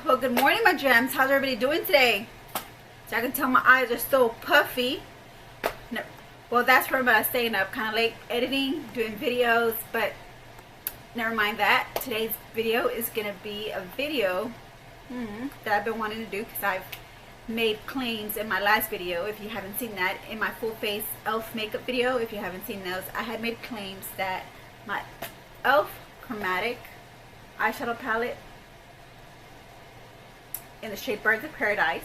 Well, good morning, my gems. How's everybody doing today? So I can tell my eyes are so puffy. No, well, that's from staying up kind of late editing, doing videos, but never mind that. Today's video is going to be a video that I've been wanting to do because I've made claims in my last video. If you haven't seen that, in my full face elf makeup video, if you haven't seen those, I had made claims that my elf chromatic eyeshadow palette in the shade Birds of Paradise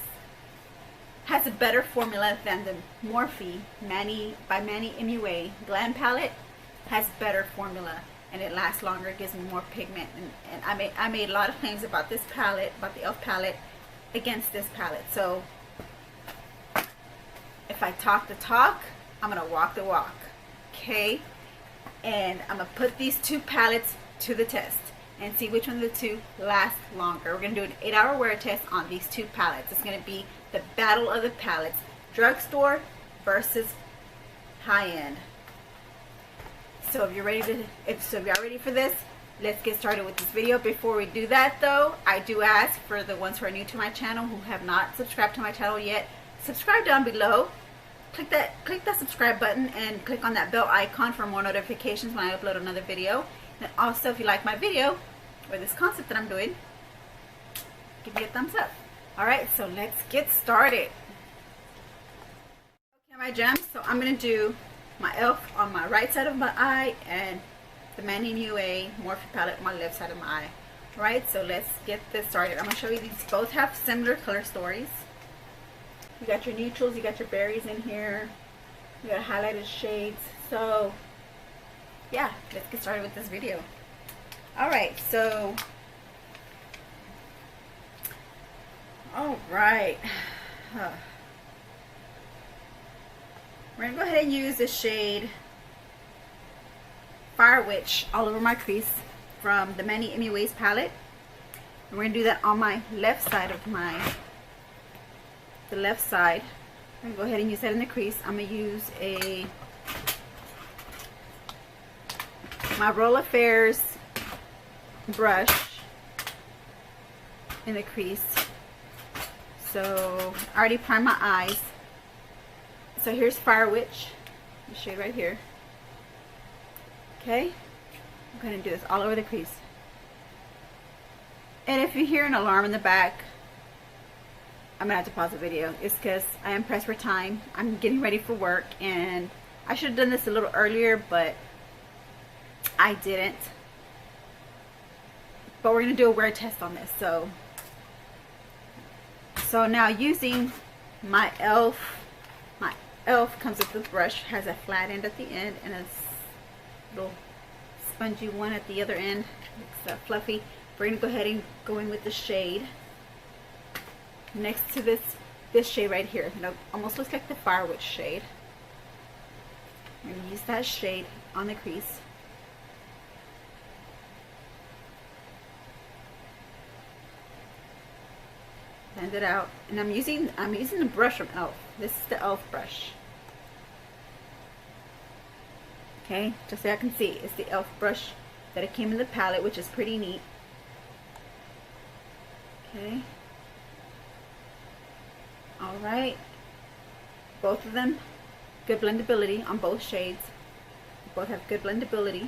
has a better formula than the Morphe by Manny Mua Glam palette. Has better formula and it lasts longer, it gives me more pigment, and I made a lot of claims about this palette, about the elf palette, against this palette. So if I talk the talk, I'm gonna walk the walk, okay? And I'm gonna put these two palettes to the test and see which one of the two lasts longer. We're gonna do an 8-hour wear test on these two palettes. It's gonna be the battle of the palettes, drugstore versus high-end. So if you're ready to, if you're ready for this, let's get started with this video. Before we do that though, I do ask for the ones who are new to my channel, who have not subscribed to my channel yet, subscribe down below. Click that subscribe button and click on that bell icon for more notifications when I upload another video. And also, if you like my video or this concept that I'm doing, give me a thumbs up. Alright, so let's get started. Okay, my gems, so I'm going to do my elf on my right side of my eye and the Manny Mua Morphe palette on my left side of my eye. Alright, so let's get this started. I'm going to show you these both have similar color stories. You got your neutrals, you got your berries in here, you got highlighted shades. So yeah, let's get started with this video. Alright, so alright, we're going to go ahead and use the shade Fire Witch all over my crease from the Manny Mua's palette. And we're going to do that on my left side of the left side. I'm going to go ahead and use that in the crease. I'm going to use my Roll Affairs brush in the crease. So I already primed my eyes. So here's Fire Witch, the shade right here. Okay, I'm going to do this all over the crease. And if you hear an alarm in the back, I'm going to have to pause the video. It's because I am pressed for time. I'm getting ready for work and I should have done this a little earlier, but I didn't. But we're going to do a wear test on this. So now using my elf comes with this brush, has a flat end at the end and a little spongy one at the other end. It's fluffy. We're going to go ahead and go in with the shade next to this shade right here. You know, almost looks like the Fire Witch shade. I'm going to use that shade on the crease. Blend it out, and I'm using the brush from Elf. This is the Elf brush. Okay, just so I can see, it's the Elf brush that it came in the palette, which is pretty neat. Okay. All right. Both of them, good blendability on both shades. Both have good blendability.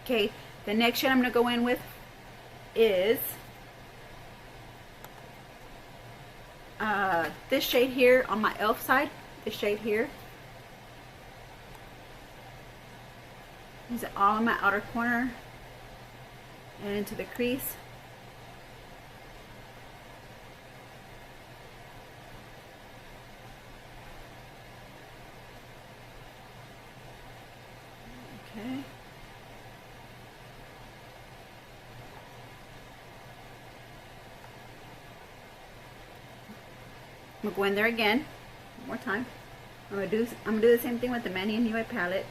Okay. The next shade I'm going to go in with is this shade here on my elf side. This shade here. Use it all in my outer corner and into the crease. Okay. I'm gonna go in there again, one more time. I'm gonna do the same thing with the Manny Mua palette.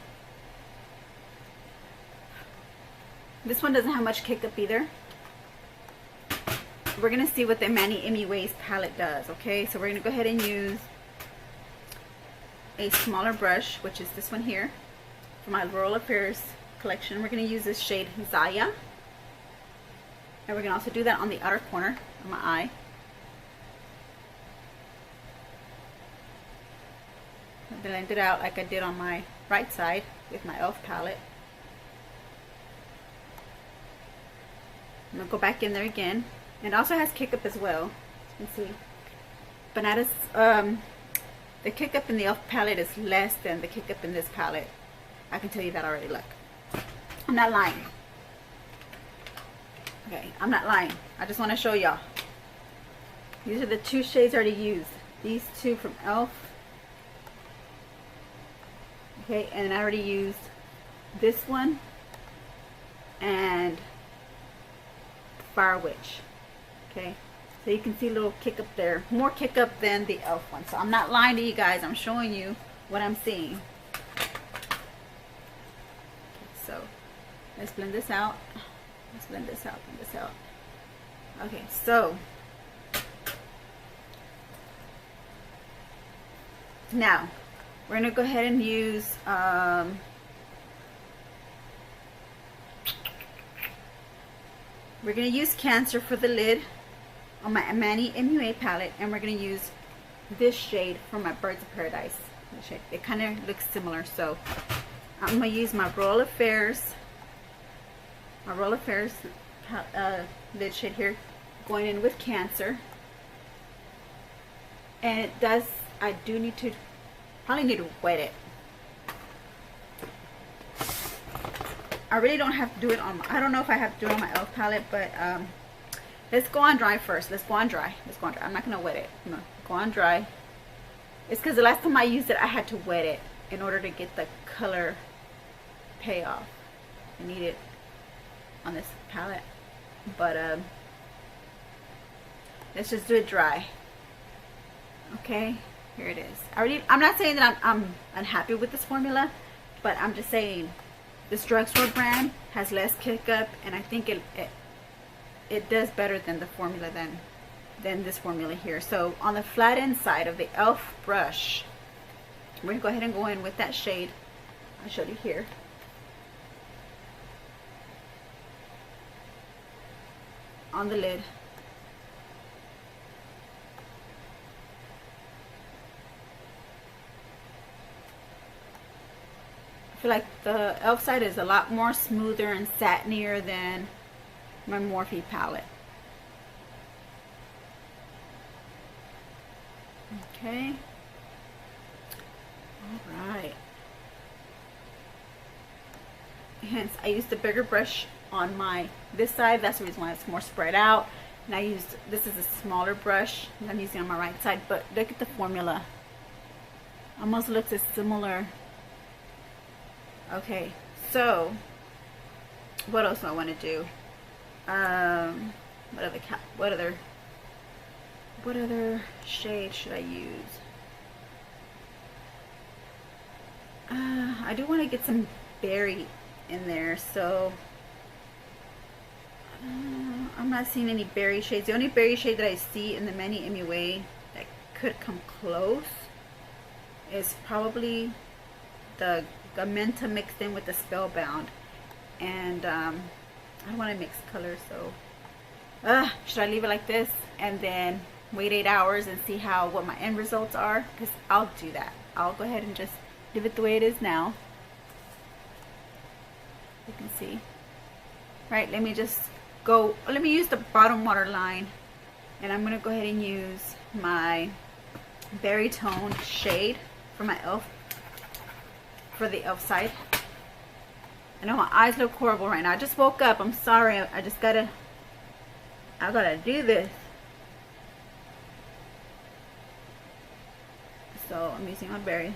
This one doesn't have much kick up either. We're gonna see what the Manny Mua's palette does. Okay, so we're gonna go ahead and use a smaller brush, which is this one here, for my Roll Affairs collection. We're gonna use this shade Zaya. And we're going to also do that on the outer corner of my eye. Blend it out like I did on my right side with my e.l.f. palette. I'm going to go back in there again. And it also has kick up as well. You can see. But not as, the kick up in the e.l.f. palette is less than the kick up in this palette. I can tell you that already. Look. I'm not lying. Okay, I'm not lying. I just want to show y'all. These are the two shades already used. These two from e.l.f. Okay, and I already used this one and Fire Witch. Okay, so you can see a little kick up there. More kick up than the e.l.f. one. So I'm not lying to you guys. I'm showing you what I'm seeing. So let's blend this out. Let's blend this out, blend this out. Okay, so now we're gonna go ahead and use we're gonna use Cancer for the lid on my Manny Mua palette, and we're gonna use this shade from my Birds of Paradise shade. It kind of looks similar, so I'm gonna use my Royal Affairs lid shade here, going in with Cancer. And it does, I do need to, probably need to wet it. I really don't have to do it on my, I don't know if I have to do it on my e.l.f. palette, but let's go on dry first. Let's go on dry. Let's go on dry. I'm not gonna wet it. No, go on dry. It's because the last time I used it, I had to wet it in order to get the color payoff. I need it on this palette, but let's just do it dry. Okay, here it is. I'm not saying that I'm unhappy with this formula, but I'm just saying this drugstore brand has less kick up, and I think it does better than the formula than this formula here. So on the flat end side of the e.l.f. brush, we're gonna go ahead and go in with that shade I showed you here. On the lid. I feel like the e.l.f. side is a lot more smoother and satinier than my Morphe palette. Okay. Alright. Hence, I used the bigger brush on my this side. That's the reason why it's more spread out. And I used, this is a smaller brush that I'm using on my right side, but look at the formula. Almost looks as similar. Okay, so what else do I want to do? What other shade should I use? I do want to get some berry in there, so I'm not seeing any berry shades. The only berry shade that I see in the Manny Mua that could come close is probably the Gamenta mixed in with the Spellbound, and I don't want to mix colors, so should I leave it like this and then wait 8 hours and see what my end results are? Because I'll do that. I'll go ahead and just leave it the way it is now. You can see. Right, let me use the bottom waterline, and I'm gonna go ahead and use my berry tone shade for my e.l.f. for the e.l.f. side. I know my eyes look horrible right now. I just woke up. I'm sorry. I gotta do this. So I'm using my berry.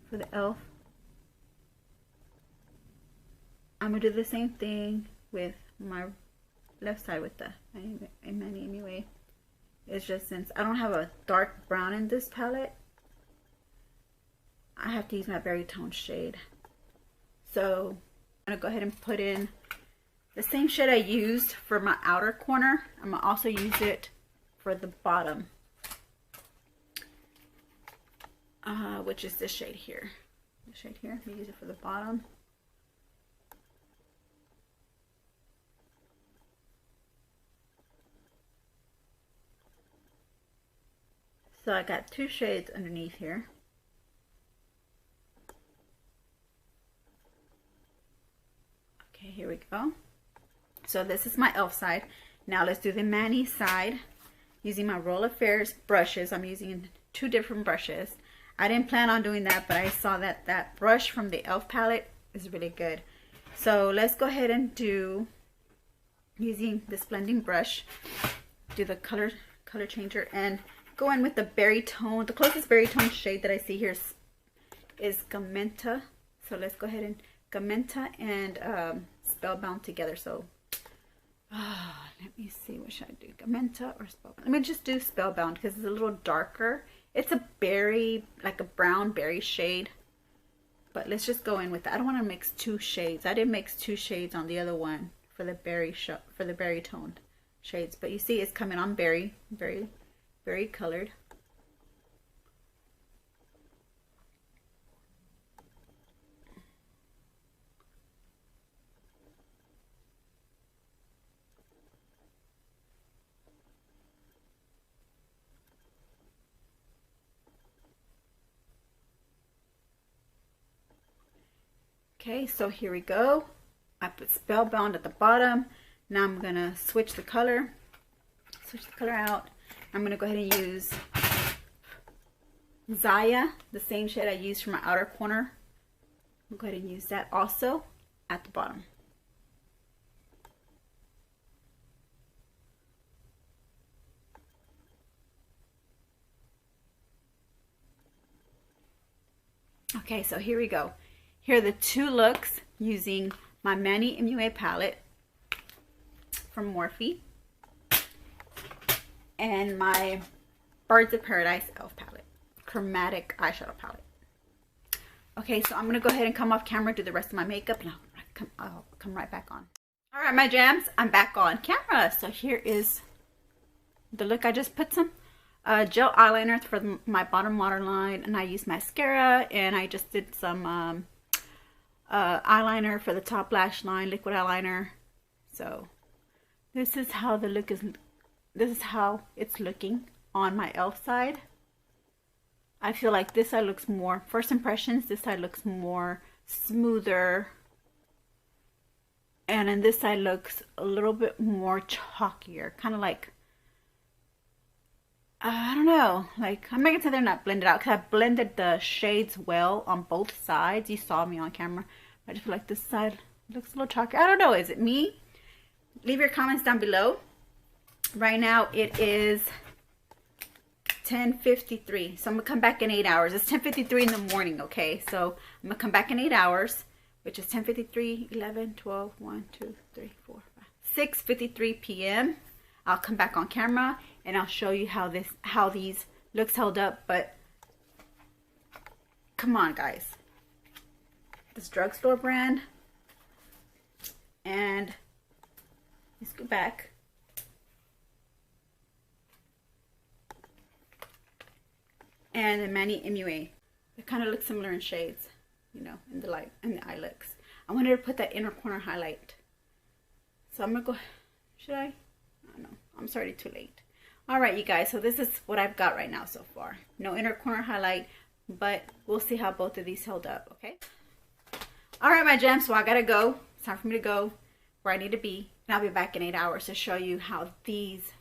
For the e.l.f. I'm gonna do the same thing with my left side with the Manny Mua. It's just, since I don't have a dark brown in this palette, I have to use my berry tone shade. So I'm gonna go ahead and put in the same shade I used for my outer corner. I'm gonna also use it for the bottom. which is this shade here. The shade here, I'm gonna use it for the bottom. So I got 2 shades underneath here. Okay, here we go. So this is my e.l.f. side. Now let's do the Manny side. Using my Roll Affairs brushes. I'm using 2 different brushes. I didn't plan on doing that, but I saw that that brush from the e.l.f. palette is really good. So let's go ahead and do, using this blending brush, do the color changer and go in with the berry tone. The closest berry tone shade that I see here is Gamenta. So let's go ahead and Gamenta and Spellbound together. So let me see, what should I do? Gamenta or Spellbound? Let me just do Spellbound because it's a little darker. It's a berry, like a brown berry shade. But let's just go in with that. I don't want to mix 2 shades. I didn't mix 2 shades on the other one for the berry toned shades. But you see it's coming on berry, very colored. Okay, so here we go. I put Spellbound at the bottom. Now I'm gonna switch the color out. I'm gonna go ahead and use Zaya, the same shade I used for my outer corner. I'll go ahead and use that also at the bottom. Okay, so here we go. Here are the 2 looks using my Manny Mua palette from Morphe and my Birds of Paradise e.l.f. palette, Chromatic Eyeshadow palette. Okay, so I'm going to go ahead and come off camera, do the rest of my makeup, and I'll come right back on. Alright, my jams, I'm back on camera. So here is the look. I just put some gel eyeliner for my bottom waterline, and I used mascara, and I just did some eyeliner for the top lash line, liquid eyeliner. So this is how the look is. This is how it's looking on my e.l.f. side. I feel like this side looks more, first impressions, this side looks more smoother, and then this side looks a little bit more chalkier, kind of like, I don't know, like, I'm not gonna say they're not blended out because I blended the shades well on both sides. You saw me on camera. I just feel like this side looks a little chalky. I don't know, is it me? Leave your comments down below. Right now it is 10:53, so I'm gonna come back in 8 hours. It's 10:53 in the morning, okay? So I'm gonna come back in 8 hours, which is 10:53, 11, 12, 1, 2, 3, 4, 5, 6:53 p.m. I'll come back on camera and I'll show you how these looks held up. But come on, guys, this drugstore brand, and let's go back. And the Manny Mua. They kind of look similar in shades, you know, in the light, in the eye looks. I wanted to put that inner corner highlight. So I'm gonna go, should I? I don't know. I'm sorry, too late. Alright, you guys, so this is what I've got right now so far. No inner corner highlight, but we'll see how both of these held up, okay? Alright, my gems, so I gotta go. It's time for me to go where I need to be. And I'll be back in 8 hours to show you how these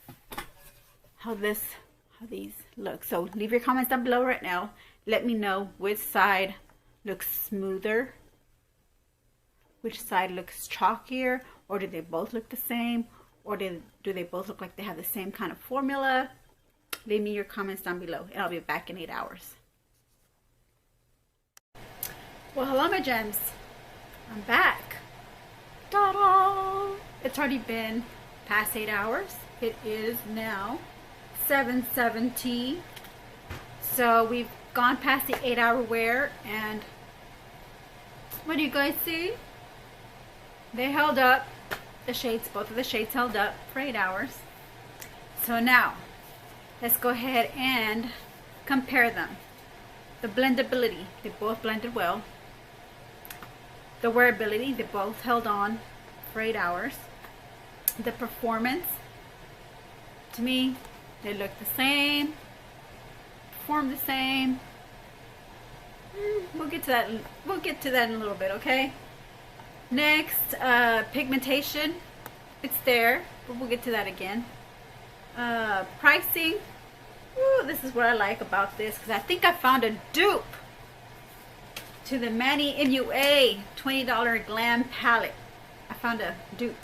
look. So leave your comments down below right now. Let me know which side looks smoother, which side looks chalkier, or do they both look the same, or do they both look like they have the same kind of formula? Leave me your comments down below and I'll be back in 8 hours. Well, hello my gems, I'm back. Ta-da! It's already been past 8 hours. It is now 7:17. So we've gone past the 8-hour wear, and what do you guys see? They held up. The shades, both of the shades held up for 8 hours. So now let's go ahead and compare them. The blendability, they both blended well. The wearability, they both held on for 8 hours. The performance, to me, they look the same, perform the same. We'll get to that. We'll get to that in a little bit, okay? Next, pigmentation, it's there, but we'll get to that again. Pricing, ooh, this is what I like about this, because I think I found a dupe to the Manny Mua $20 Glam palette. I found a dupe,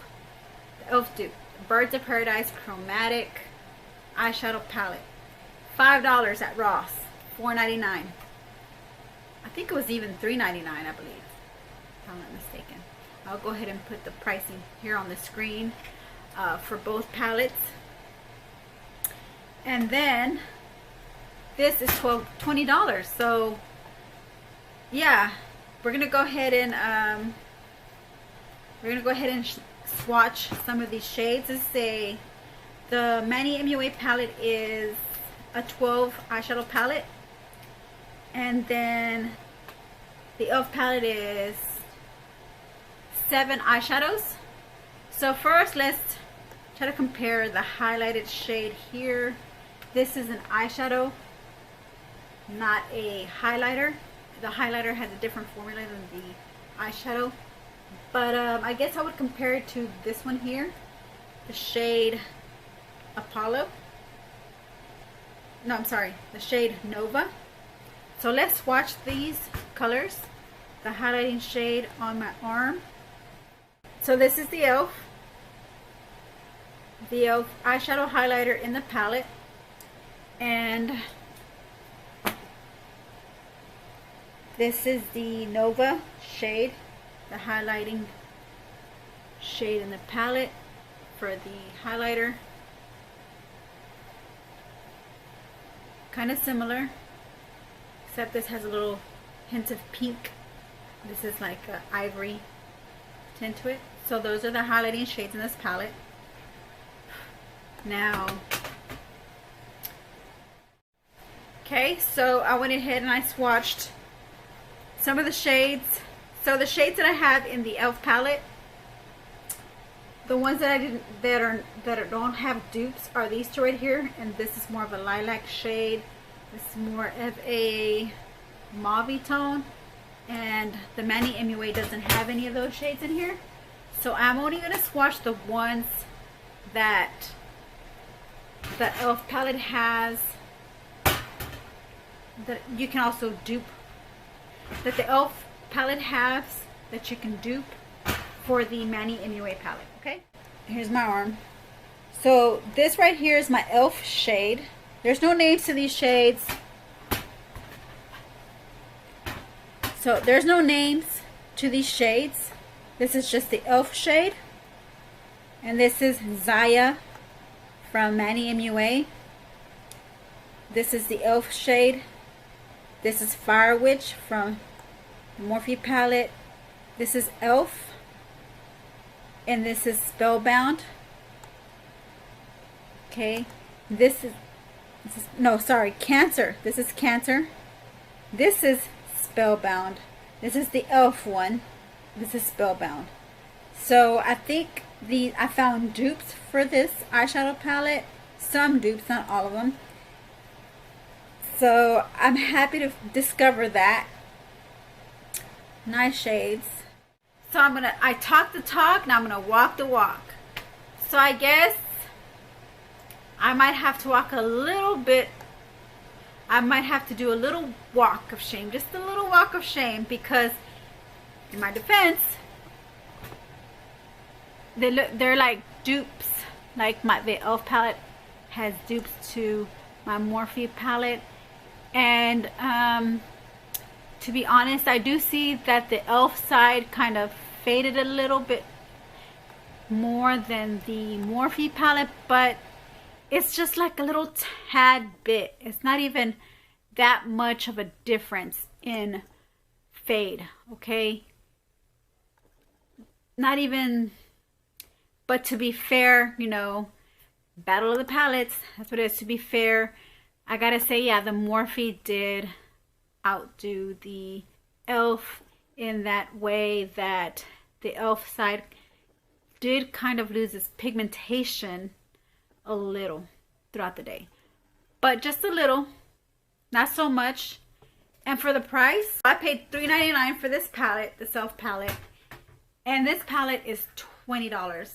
the e.l.f. dupe, Birds of Paradise Chromatic Eyeshadow Palette. $5 at Ross, $4.99. I think it was even $3.99, I believe, if I'm not mistaken. I'll go ahead and put the pricing here on the screen for both palettes. And then this is $20. So yeah, we're gonna go ahead and swatch some of these shades. The Manny Mua palette is a 12 eyeshadow palette, and then the e.l.f. palette is 7 eyeshadows. So first, let's try to compare the highlighted shade here. This is an eyeshadow, not a highlighter. The highlighter has a different formula than the eyeshadow, but I guess I would compare it to this one here, the shade Apollo. No, I'm sorry, the shade Nova. So let's swatch these colors. The highlighting shade on my arm. So this is the e.l.f. The e.l.f. eyeshadow highlighter in the palette, and this is the Nova shade, the highlighting shade in the palette for the highlighter. Kind of similar, except this has a little hint of pink. This is like an ivory tint to it. So those are the highlighting shades in this palette. Now, okay, so I went ahead and I swatched some of the shades. So the shades that I have in the e.l.f. palette, the ones that I didn't, that don't have dupes, are these two right here, and this is more of a lilac shade. This is more of a mauve tone, and the Manny Mua doesn't have any of those shades in here. So I'm only going to swatch the ones that the e.l.f. palette has, that you can also dupe, that the e.l.f. palette has that you can dupe for the Manny Mua palette. Okay, here's my arm. So this right here is my e.l.f. shade. There's no names to these shades, so there's no names to these shades. This is just the e.l.f. shade, and this is Zaya from Manny Mua. This is the e.l.f. shade. This is Fire Witch from the Morphe palette. This is e.l.f. and this is Spellbound. Okay, this is no, sorry, Cancer. This is Cancer. This is Spellbound. This is the e.l.f. one. This is Spellbound. So I think I found dupes for this eyeshadow palette. Some dupes, not all of them. So I'm happy to discover that. Nice shades. So I talk the talk, now I'm gonna walk the walk. So I guess I might have to walk a little bit. I might have to do a little walk of shame, just a little walk of shame, because in my defense, they're like dupes. Like the e.l.f. palette has dupes to my Morphe palette, and to be honest, I do see that the e.l.f. side kind of faded a little bit more than the Morphe palette, but it's just like a little tad bit. It's not even that much of a difference in fade, okay? Not even, but to be fair, you know, battle of the palettes, that's what it is. To be fair, I gotta say, yeah, the Morphe did outdo the e.l.f. in that way that the e.l.f. side did kind of lose its pigmentation a little throughout the day. But just a little, not so much. And for the price, I paid $3.99 for this palette, the Self palette. And this palette is $20.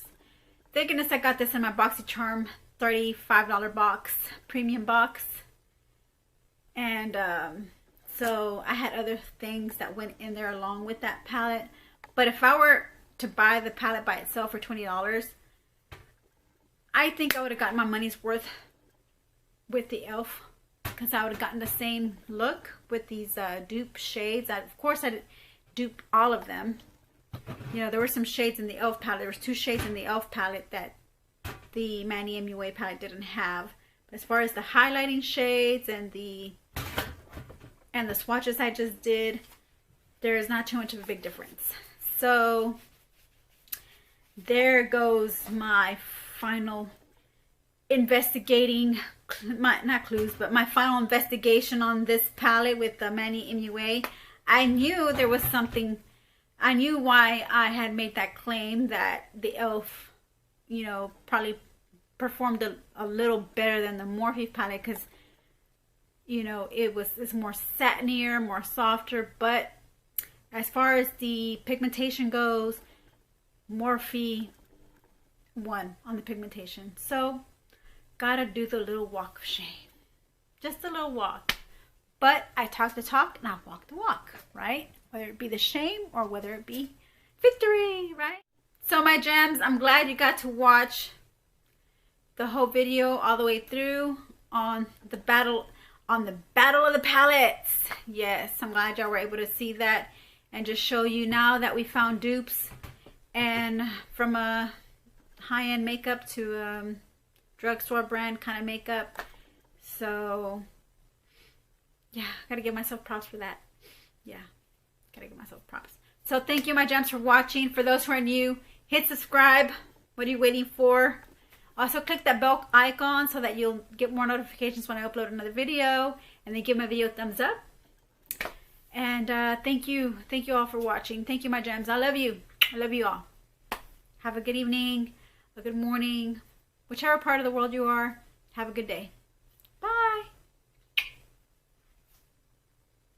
Thank goodness I got this in my BoxyCharm $35 box, premium box. And so I had other things that went in there along with that palette. But if I were to buy the palette by itself for $20, I think I would have gotten my money's worth with the e.l.f. because I would have gotten the same look with these dupe shades. Of course, I duped all of them. You know, there were some shades in the e.l.f. palette. There was 2 shades in the e.l.f. palette that the Manny Mua palette didn't have. But as far as the highlighting shades and the swatches I just did, there is not too much of a big difference. So there goes my final investigating, not clues, but my final investigation on this palette with the Manny Mua. I knew there was something, I knew why I had made that claim that the e.l.f., you know, probably performed a little better than the Morphe palette because, you know, it's more satinier, more softer. But as far as the pigmentation goes, Morphe won on the pigmentation. So gotta do the little walk of shame, just a little walk. But I talk the talk and I walk the walk, right? Whether it be the shame or whether it be victory, right? So my gems, I'm glad you got to watch the whole video all the way through on the battle of the palettes. Yes, I'm glad y'all were able to see that and just show you now that we found dupes, and from a high-end makeup to drugstore brand kind of makeup. So yeah, gotta give myself props for that. Yeah, gotta give myself props. So thank you, my gems, for watching. For those who are new, hit subscribe. What are you waiting for? Also click that bell icon so that you'll get more notifications when I upload another video, and then give my video a thumbs up. And thank you all for watching. Thank you, my gems. I love you all. Have a good evening, a good morning, whichever part of the world you are. Have a good day.